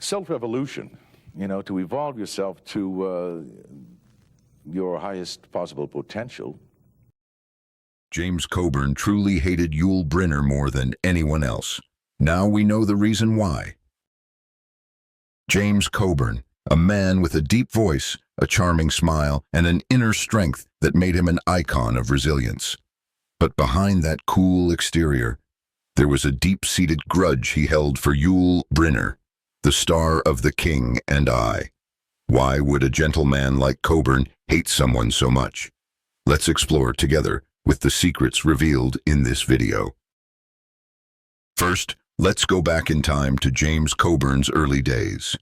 self-evolution, to evolve yourself to your highest possible potential. James Coburn truly hated Yul Brynner more than anyone else. Now we know the reason why. James Coburn, a man with a deep voice, a charming smile, and an inner strength that made him an icon of resilience. But behind that cool exterior, there was a deep-seated grudge he held for Yul Brynner, the star of The King and I. Why would a gentleman like Coburn hate someone so much? Let's explore together with the secrets revealed in this video. First, let's go back in time to James Coburn's early days.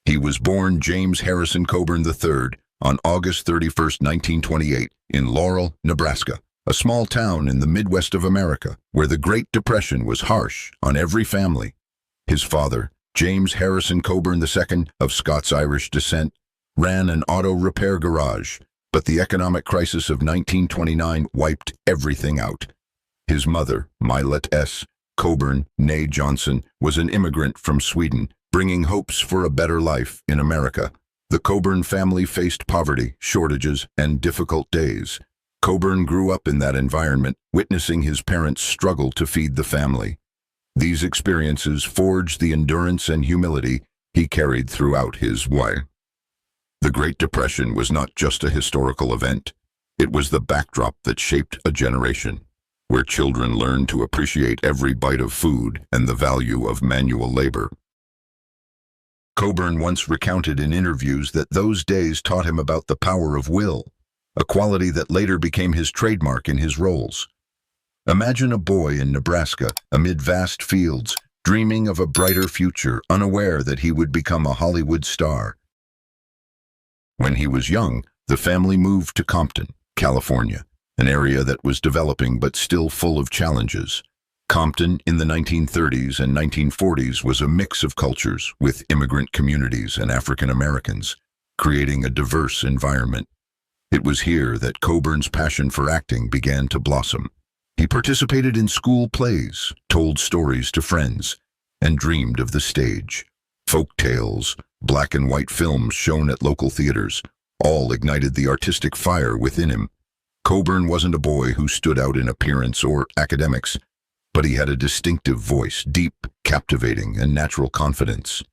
He was born James Harrison Coburn III on August 31, 1928, in Laurel, Nebraska, a small town in the Midwest of America, where the Great Depression was harsh on every family. His father, James Harrison Coburn II, of Scots-Irish descent, ran an auto repair garage, but the economic crisis of 1929 wiped everything out. His mother, Milet S. Coburn, née Johnson, was an immigrant from Sweden, bringing hopes for a better life in America. The Coburn family faced poverty, shortages, and difficult days. Coburn grew up in that environment, witnessing his parents struggle to feed the family. These experiences forged the endurance and humility he carried throughout his life. The Great Depression was not just a historical event. It was the backdrop that shaped a generation, where children learned to appreciate every bite of food and the value of manual labor. Coburn once recounted in interviews that those days taught him about the power of will, a quality that later became his trademark in his roles. Imagine a boy in Nebraska, amid vast fields, dreaming of a brighter future, unaware that he would become a Hollywood star. When he was young, the family moved to Compton, California, an area that was developing but still full of challenges. Compton in the 1930s and 1940s was a mix of cultures, with immigrant communities and African Americans, creating a diverse environment. It was here that Coburn's passion for acting began to blossom. He participated in school plays, told stories to friends, and dreamed of the stage. Folk tales, black and white films shown at local theaters, all ignited the artistic fire within him. Coburn wasn't a boy who stood out in appearance or academics, but he had a distinctive voice, deep, captivating, and natural confidence.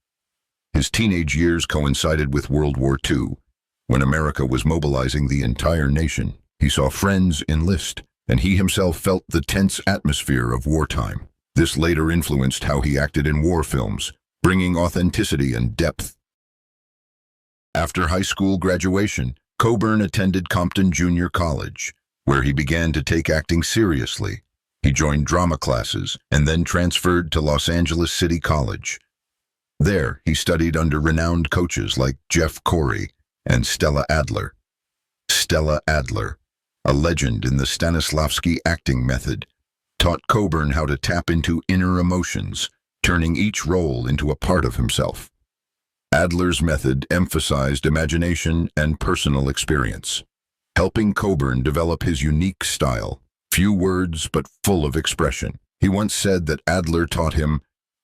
His teenage years coincided with World War II. When America was mobilizing the entire nation, he saw friends enlist, and he himself felt the tense atmosphere of wartime. This later influenced how he acted in war films, bringing authenticity and depth. After high school graduation, Coburn attended Compton Junior College, where he began to take acting seriously. He joined drama classes and then transferred to Los Angeles City College. There, he studied under renowned coaches like Jeff Corey and Stella Adler. Stella Adler, a legend in the Stanislavski acting method, taught Coburn how to tap into inner emotions, turning each role into a part of himself. Adler's method emphasized imagination and personal experience, helping Coburn develop his unique style, few words but full of expression. He once said that Adler taught him,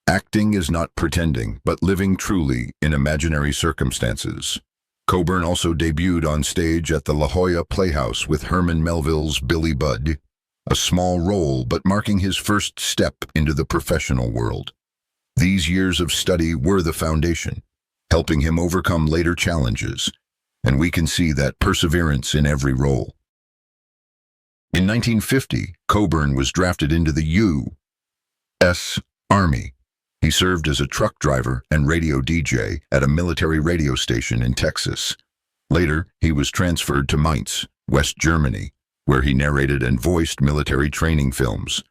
"Acting is not pretending, but living truly in imaginary circumstances." Coburn also debuted on stage at the La Jolla Playhouse with Herman Melville's Billy Budd, a small role but marking his first step into the professional world. These years of study were the foundation, helping him overcome later challenges, and we can see that perseverance in every role. In 1950, Coburn was drafted into the U.S. Army. He served as a truck driver and radio DJ at a military radio station in Texas. Later, he was transferred to Mainz, West Germany, where he narrated and voiced military training films.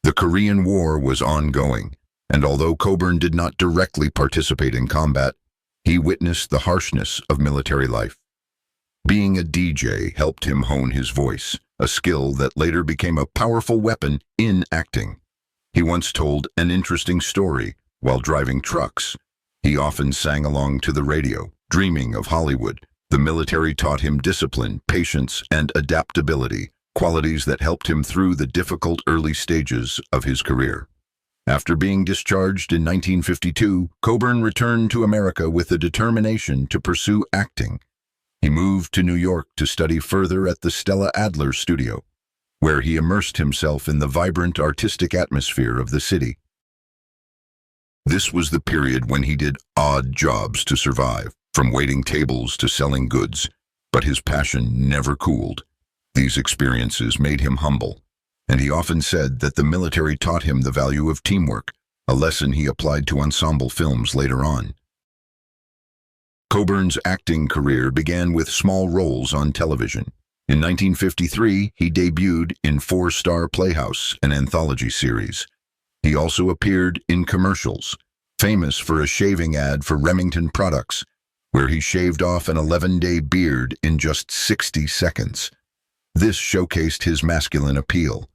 The Korean War was ongoing, and although Coburn did not directly participate in combat, he witnessed the harshness of military life. Being a DJ helped him hone his voice, a skill that later became a powerful weapon in acting. He once told an interesting story. While driving trucks, he often sang along to the radio, dreaming of Hollywood. The military taught him discipline, patience, and adaptability, qualities that helped him through the difficult early stages of his career. After being discharged in 1952, Coburn returned to America with a determination to pursue acting. He moved to New York to study further at the Stella Adler studio, where he immersed himself in the vibrant artistic atmosphere of the city. This was the period when he did odd jobs to survive, from waiting tables to selling goods, but his passion never cooled. These experiences made him humble, and he often said that the military taught him the value of teamwork, a lesson he applied to ensemble films later on. Coburn's acting career began with small roles on television. In 1953, he debuted in Four Star Playhouse, an anthology series. He also appeared in commercials, famous for a shaving ad for Remington products, where he shaved off an 11-day beard in just 60 seconds. This showcased his masculine appeal.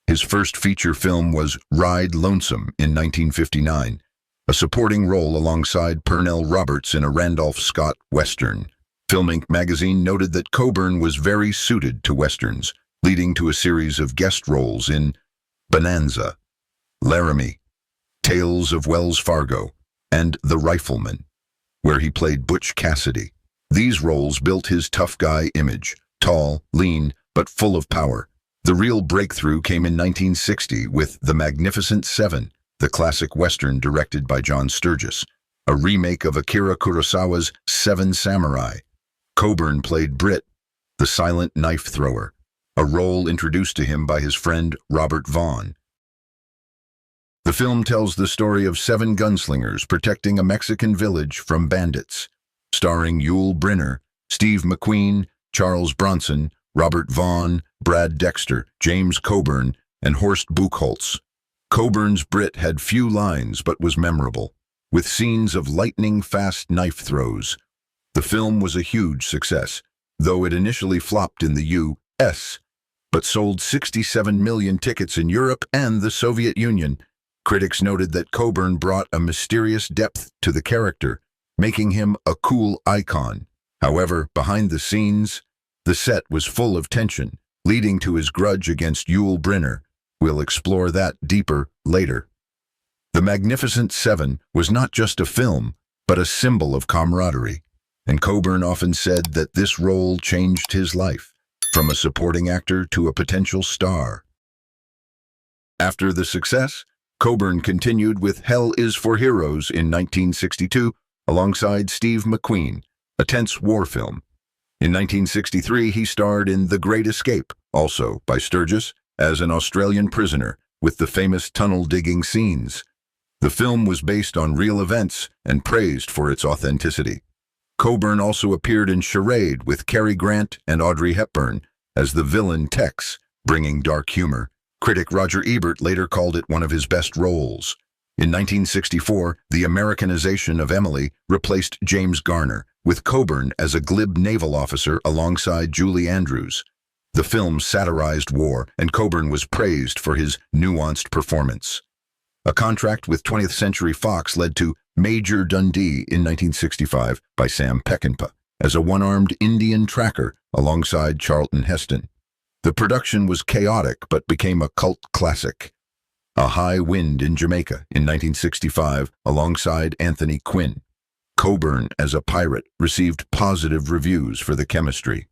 His first feature film was Ride Lonesome in 1959, a supporting role alongside Pernell Roberts in a Randolph Scott Western. Film Inc. magazine noted that Coburn was very suited to Westerns, leading to a series of guest roles in Bonanza, Laramie, Tales of Wells Fargo, and The Rifleman, where he played Butch Cassidy. These roles built his tough guy image, tall, lean, but full of power. The real breakthrough came in 1960 with The Magnificent Seven, the classic Western directed by John Sturges, a remake of Akira Kurosawa's Seven Samurai. Coburn played Britt, the silent knife thrower, a role introduced to him by his friend Robert Vaughn. The film tells the story of 7 gunslingers protecting a Mexican village from bandits, starring Yul Brynner, Steve McQueen, Charles Bronson, Robert Vaughn, Brad Dexter, James Coburn, and Horst Buchholz. Coburn's Britt had few lines but was memorable, with scenes of lightning-fast knife throws. The film was a huge success, though it initially flopped in the U.S., but sold 67 million tickets in Europe and the Soviet Union. Critics noted that Coburn brought a mysterious depth to the character, making him a cool icon. However, behind the scenes, the set was full of tension, leading to his grudge against Yul Brynner. We'll explore that deeper later. The Magnificent Seven was not just a film, but a symbol of camaraderie, and Coburn often said that this role changed his life, from a supporting actor to a potential star. After the success, Coburn continued with Hell is for Heroes in 1962 alongside Steve McQueen, a tense war film. In 1963, he starred in The Great Escape, also by Sturges, as an Australian prisoner, with the famous tunnel-digging scenes. The film was based on real events and praised for its authenticity. Coburn also appeared in Charade with Cary Grant and Audrey Hepburn as the villain Tex, bringing dark humor. Critic Roger Ebert later called it one of his best roles. In 1964, the Americanization of Emily replaced James Garner, with Coburn as a glib naval officer alongside Julie Andrews. The film satirized war, and Coburn was praised for his nuanced performance. A contract with 20th Century Fox led to Major Dundee in 1965 by Sam Peckinpah as a one-armed Indian tracker alongside Charlton Heston. The production was chaotic but became a cult classic. A High Wind in Jamaica in 1965 alongside Anthony Quinn. Coburn as a pirate received positive reviews for the chemistry.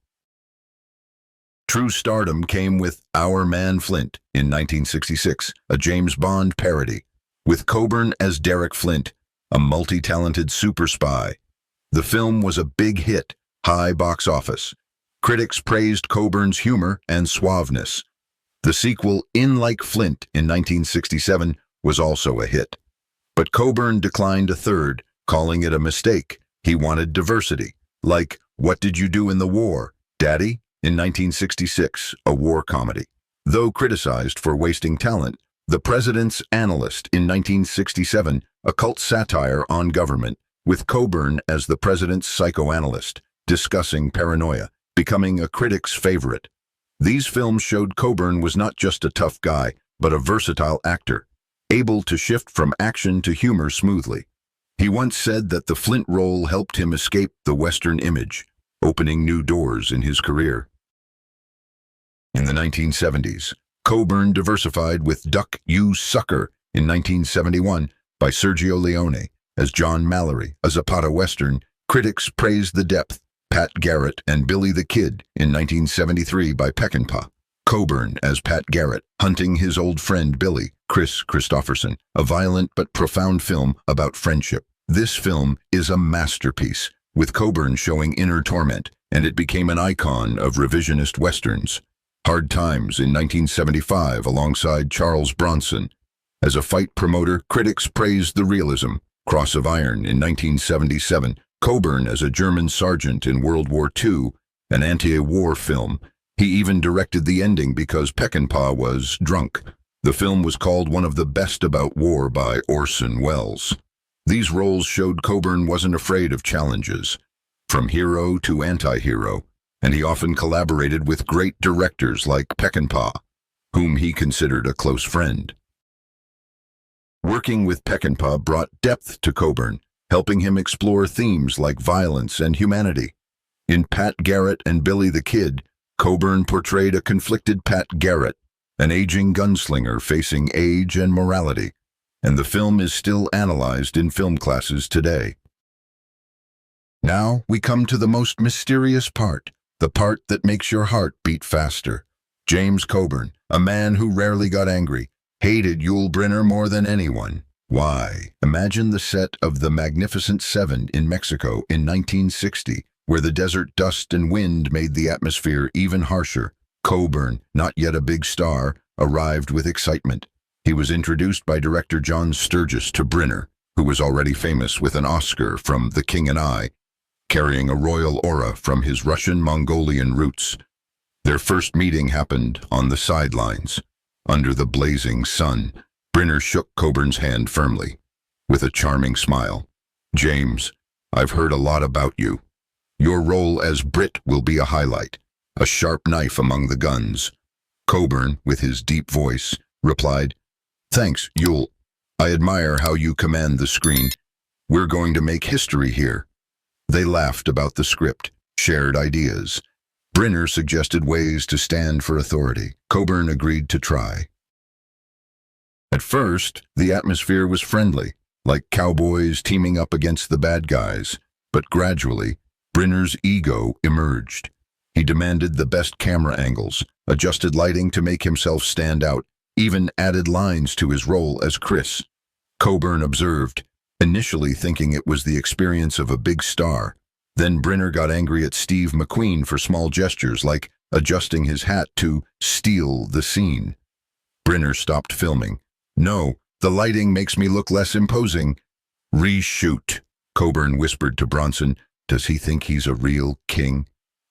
True stardom came with Our Man Flint in 1966, a James Bond parody, with Coburn as Derek Flint, a multi-talented super spy. The film was a big hit, high box office. Critics praised Coburn's humor and suaveness. The sequel, In Like Flint, in 1967, was also a hit. But Coburn declined a third, calling it a mistake. He wanted diversity, like What Did You Do in the War, Daddy? In 1966, a war comedy. Though criticized for wasting talent, The President's Analyst in 1967, a cult satire on government, with Coburn as the president's psychoanalyst, discussing paranoia, becoming a critic's favorite. These films showed Coburn was not just a tough guy, but a versatile actor, able to shift from action to humor smoothly. He once said that the Flint role helped him escape the Western image, opening new doors in his career. In the 1970s, Coburn diversified with Duck You Sucker in 1971 by Sergio Leone as John Mallory, a Zapata Western. Critics praised the depth. Pat Garrett and Billy the Kid in 1973 by Peckinpah. Coburn as Pat Garrett, hunting his old friend Billy, Chris Christopherson, a violent but profound film about friendship. This film is a masterpiece, with Coburn showing inner torment, and it became an icon of revisionist westerns. Hard Times in 1975 alongside Charles Bronson. As a fight promoter, critics praised the realism. Cross of Iron in 1977. Coburn as a German sergeant in World War II, an anti-war film. He even directed the ending because Peckinpah was drunk. The film was called one of the best about war by Orson Welles. These roles showed Coburn wasn't afraid of challenges, from hero to anti-hero, and he often collaborated with great directors like Peckinpah, whom he considered a close friend. Working with Peckinpah brought depth to Coburn, helping him explore themes like violence and humanity. In Pat Garrett and Billy the Kid, Coburn portrayed a conflicted Pat Garrett, an aging gunslinger facing age and morality, and the film is still analyzed in film classes today. Now we come to the most mysterious part, the part that makes your heart beat faster. James Coburn, a man who rarely got angry, hated Yul Brynner more than anyone. Why? Imagine the set of The Magnificent Seven in Mexico in 1960, where the desert dust and wind made the atmosphere even harsher. Coburn, not yet a big star, arrived with excitement. He was introduced by director John Sturges to Brynner, who was already famous with an Oscar from The King and I, carrying a royal aura from his Russian-Mongolian roots. Their first meeting happened on the sidelines. Under the blazing sun, Brynner shook Coburn's hand firmly, with a charming smile. "James, I've heard a lot about you. Your role as Brit will be a highlight, a sharp knife among the guns." Coburn, with his deep voice, replied, "Thanks, Yul. I admire how you command the screen. We're going to make history here." They laughed about the script, shared ideas. Brynner suggested ways to stand for authority. Coburn agreed to try. At first, the atmosphere was friendly, like cowboys teaming up against the bad guys, but gradually, Brynner's ego emerged. He demanded the best camera angles, adjusted lighting to make himself stand out, even added lines to his role as Chris. Coburn observed, initially thinking it was the experience of a big star. Then Brynner got angry at Steve McQueen for small gestures like adjusting his hat to steal the scene. Brynner stopped filming. "No, the lighting makes me look less imposing." "Reshoot," Coburn whispered to Bronson. "Does he think he's a real king?"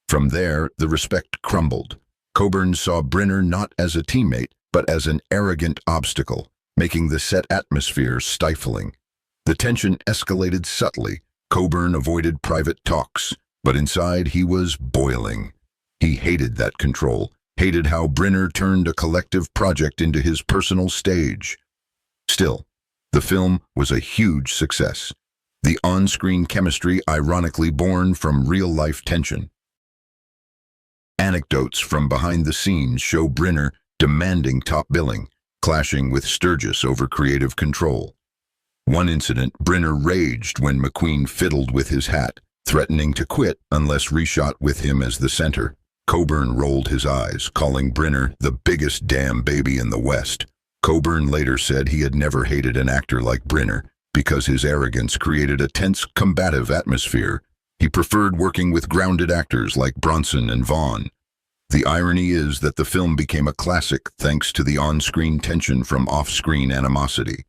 From there, the respect crumbled. Coburn saw Brynner not as a teammate, but as an arrogant obstacle, making the set atmosphere stifling. The tension escalated subtly. Coburn avoided private talks, but inside he was boiling. He hated that control, hated how Brynner turned a collective project into his personal stage. Still, the film was a huge success. The on-screen chemistry ironically born from real-life tension. Anecdotes from behind the scenes show Brynner demanding top billing, clashing with Sturges over creative control. One incident, Brynner raged when McQueen fiddled with his hat, threatening to quit unless reshot with him as the center. Coburn rolled his eyes, calling Brynner the biggest damn baby in the West. Coburn later said he had never hated an actor like Brynner because his arrogance created a tense, combative atmosphere. He preferred working with grounded actors like Bronson and Vaughn. The irony is that the film became a classic thanks to the on-screen tension from off-screen animosity.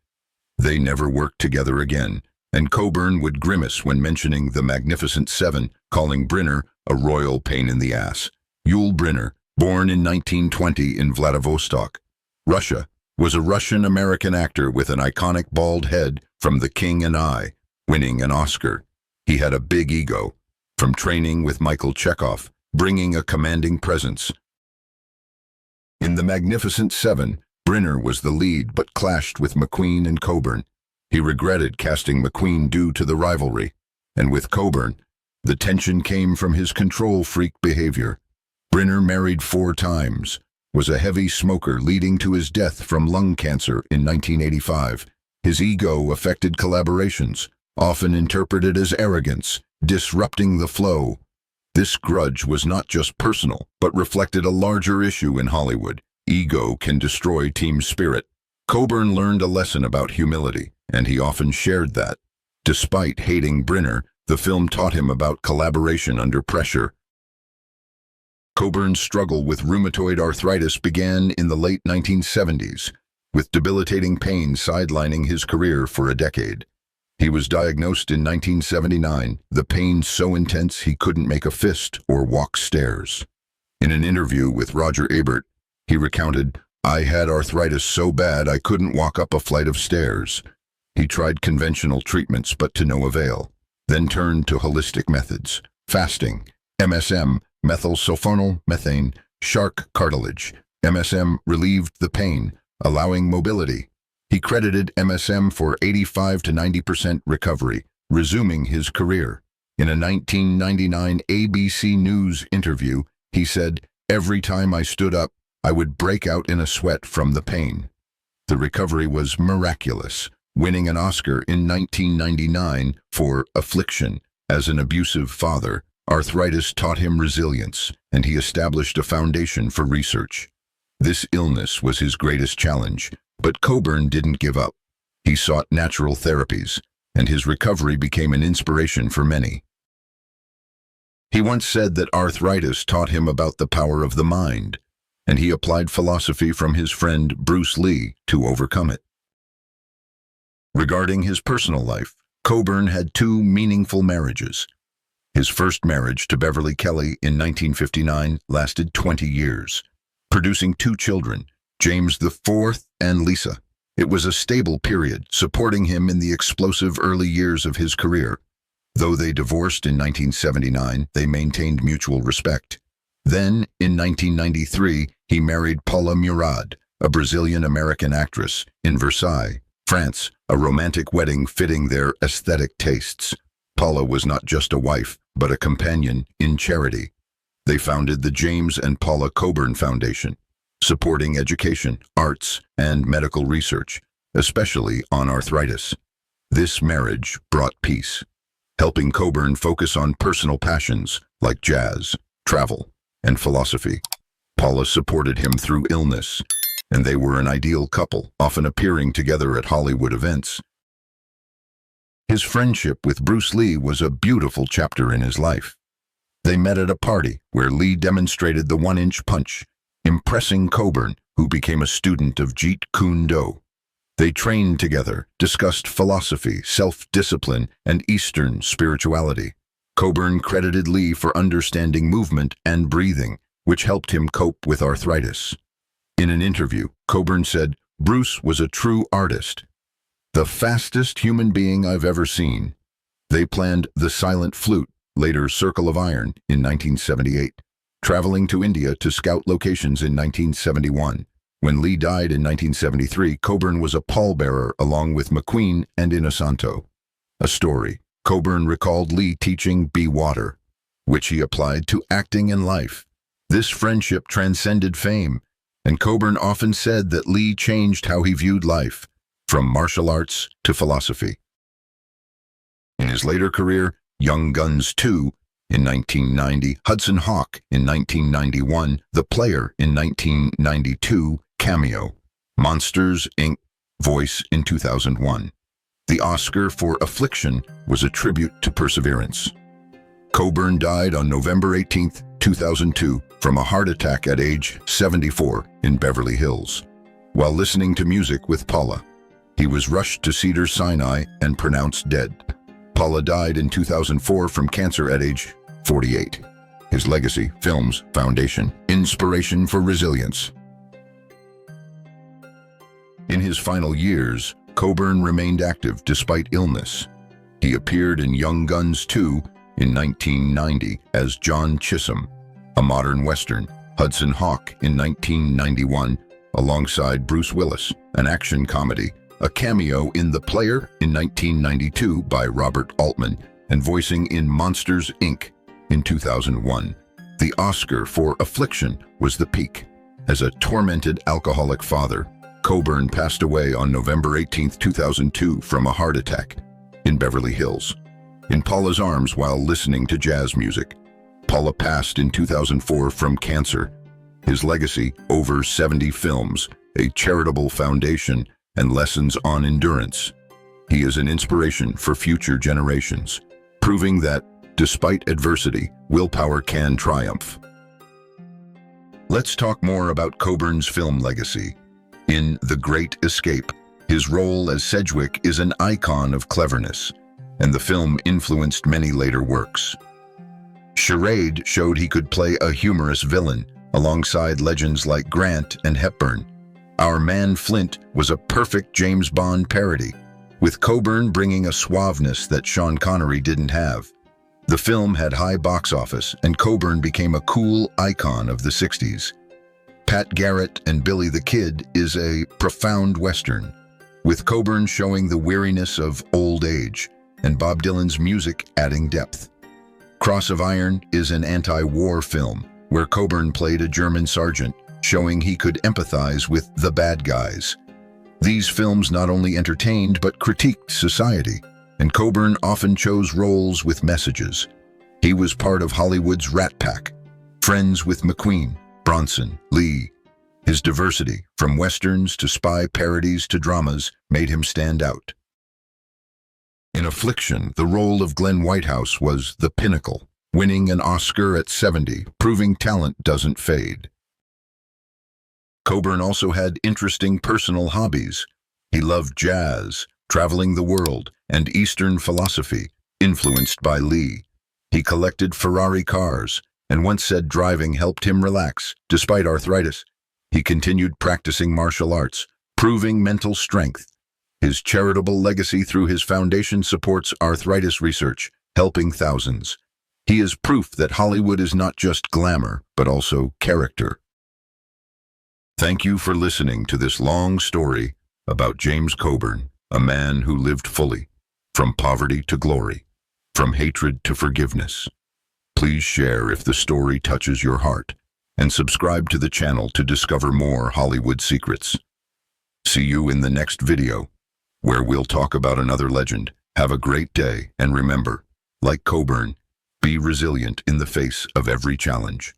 They never worked together again, and Coburn would grimace when mentioning The Magnificent Seven, calling Brynner a royal pain in the ass. Yul Brynner, born in 1920 in Vladivostok, Russia, was a Russian-American actor with an iconic bald head from The King and I, winning an Oscar. He had a big ego, from training with Michael Chekhov, bringing a commanding presence. In The Magnificent Seven, Brynner was the lead but clashed with McQueen and Coburn. He regretted casting McQueen due to the rivalry, and with Coburn, the tension came from his control freak behavior. Brynner married 4 times, was a heavy smoker leading to his death from lung cancer in 1985. His ego affected collaborations, often interpreted as arrogance, disrupting the flow. This grudge was not just personal, but reflected a larger issue in Hollywood. Ego can destroy team spirit. Coburn learned a lesson about humility, and he often shared that. Despite hating Brynner, the film taught him about collaboration under pressure. Coburn's struggle with rheumatoid arthritis began in the late 1970s, with debilitating pain sidelining his career for a decade. He was diagnosed in 1979, the pain so intense he couldn't make a fist or walk stairs. In an interview with Roger Ebert, he recounted, "I had arthritis so bad I couldn't walk up a flight of stairs." He tried conventional treatments, but to no avail, then turned to holistic methods: fasting, MSM, methylsulfonyl methane, shark cartilage. MSM relieved the pain, allowing mobility. He credited MSM for 85 to 90% recovery, resuming his career. In a 1999 ABC News interview, he said, "Every time I stood up, I would break out in a sweat from the pain." The recovery was miraculous, winning an Oscar in 1999 for Affliction. As an abusive father, arthritis taught him resilience, and he established a foundation for research. This illness was his greatest challenge, but Coburn didn't give up. He sought natural therapies, and his recovery became an inspiration for many. He once said that arthritis taught him about the power of the mind, and he applied philosophy from his friend Bruce Lee to overcome it. Regarding his personal life, Coburn had two meaningful marriages. His first marriage to Beverly Kelly in 1959 lasted 20 years, producing two children, James IV and Lisa. It was a stable period, supporting him in the explosive early years of his career. Though they divorced in 1979, they maintained mutual respect. Then, in 1993, he married Paula Murad, a Brazilian-American actress, in Versailles, France, a romantic wedding fitting their aesthetic tastes. Paula was not just a wife, but a companion in charity. They founded the James and Paula Coburn Foundation, supporting education, arts, and medical research, especially on arthritis. This marriage brought peace, helping Coburn focus on personal passions like jazz, travel, and philosophy. Paula supported him through illness, and they were an ideal couple, often appearing together at Hollywood events. His friendship with Bruce Lee was a beautiful chapter in his life. They met at a party where Lee demonstrated the one-inch punch, impressing Coburn, who became a student of Jeet Kune Do. They trained together, discussed philosophy, self-discipline, and Eastern spirituality. Coburn credited Lee for understanding movement and breathing, which helped him cope with arthritis. In an interview, Coburn said, "Bruce was a true artist. The fastest human being I've ever seen." They planned The Silent Flute, later Circle of Iron, in 1978, traveling to India to scout locations in 1971. When Lee died in 1973, Coburn was a pallbearer along with McQueen and Inosanto. A story. Coburn recalled Lee teaching Be Water, which he applied to acting and life. This friendship transcended fame, and Coburn often said that Lee changed how he viewed life, from martial arts to philosophy. In his later career, Young Guns 2 in 1990, Hudson Hawk in 1991, The Player in 1992, Cameo, Monsters, Inc., Voice in 2001. The Oscar for Affliction was a tribute to perseverance. Coburn died on November 18, 2002, from a heart attack at age 74 in Beverly Hills, while listening to music with Paula. He was rushed to Cedars-Sinai and pronounced dead. Paula died in 2004 from cancer at age 48. His legacy, films, foundation, inspiration for resilience. In his final years, Coburn remained active despite illness. He appeared in Young Guns 2 in 1990 as John Chisholm, a modern Western, Hudson Hawk in 1991, alongside Bruce Willis, an action comedy, a cameo in The Player in 1992 by Robert Altman, and voicing in Monsters, Inc. in 2001. The Oscar for Affliction was the peak. As a tormented alcoholic father, Coburn passed away on November 18, 2002 from a heart attack in Beverly Hills. In Paula's arms while listening to jazz music. Paula passed in 2004 from cancer. His legacy, over 70 films, a charitable foundation, and lessons on endurance. He is an inspiration for future generations, proving that, despite adversity, willpower can triumph. Let's talk more about Coburn's film legacy. In The Great Escape, his role as Sedgwick is an icon of cleverness, and the film influenced many later works. Charade showed he could play a humorous villain, alongside legends like Grant and Hepburn. Our Man Flint was a perfect James Bond parody, with Coburn bringing a suaveness that Sean Connery didn't have. The film had high box office, and Coburn became a cool icon of the 60s. Pat Garrett and Billy the Kid is a profound Western, with Coburn showing the weariness of old age, and Bob Dylan's music adding depth. Cross of Iron is an anti-war film, where Coburn played a German sergeant, showing he could empathize with the bad guys. These films not only entertained but critiqued society, and Coburn often chose roles with messages. He was part of Hollywood's Rat Pack, friends with McQueen, Bronson, Lee. His diversity, from westerns to spy parodies to dramas, made him stand out. In Affliction, the role of Glenn Whitehouse was the pinnacle, winning an Oscar at 70, proving talent doesn't fade. Coburn also had interesting personal hobbies. He loved jazz, traveling the world, and Eastern philosophy, influenced by Lee. He collected Ferrari cars, and once said driving helped him relax, despite arthritis. He continued practicing martial arts, proving mental strength. His charitable legacy through his foundation supports arthritis research, helping thousands. He is proof that Hollywood is not just glamour, but also character. Thank you for listening to this long story about James Coburn, a man who lived fully, from poverty to glory, from hatred to forgiveness. Please share if the story touches your heart, and subscribe to the channel to discover more Hollywood secrets. See you in the next video, where we'll talk about another legend. Have a great day, and remember, like Coburn, be resilient in the face of every challenge.